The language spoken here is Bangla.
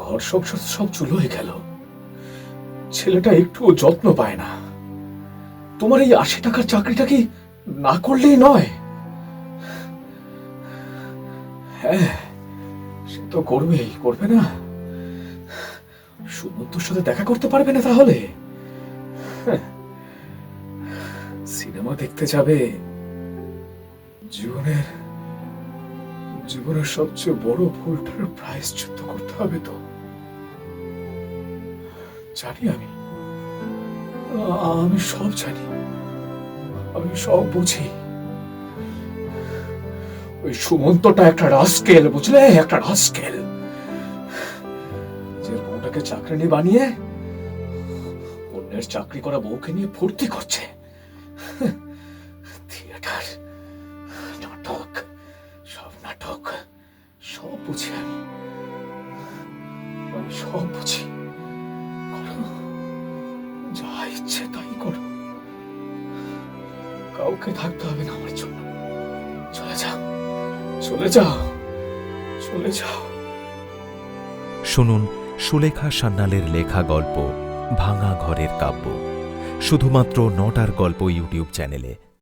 ঘর সংসার সব চুলো হয়ে গেল। ছেলেটা একটুও যত্ন পায় না। তোমার এই ৮০ টাকার চাকরিটা কি না করলেই নয়? হ্যাঁ, সে তো করবেই, করবে না? সুমন্তর সাথে দেখা করতে পারবে না তাহলে? সিনেমা দেখতে যাবে? জীবনের জীবনের সবচেয়ে বড় ভুলটার প্রায়শ্চিত্ত করতে হবে তো। জানি আমি সব জানি, আমি সব বুঝি। ওই সুমন্তটা একটা রাস্কেল, বুঝলে? একটা রাস্কেল, যে বউটাকে চাকরানি বানিয়ে অন্যের চাকরি করা বউকে নিয়ে ফুর্তি করছে। থিয়েটার, নাটক, সব নাটক, সব বুঝি আমি সব বুঝি। করো, যা ইচ্ছে তাই করো, কাউকে থাকতে হবে না আমার জন্য। চলে যাও, চলে যাও, চলে যাও। শুনুন সুলেখা সান্যালের লেখা গল্প ভাঙা ঘরের কাব্য, শুধুমাত্র নটার গল্প ইউটিউব চ্যানেলে।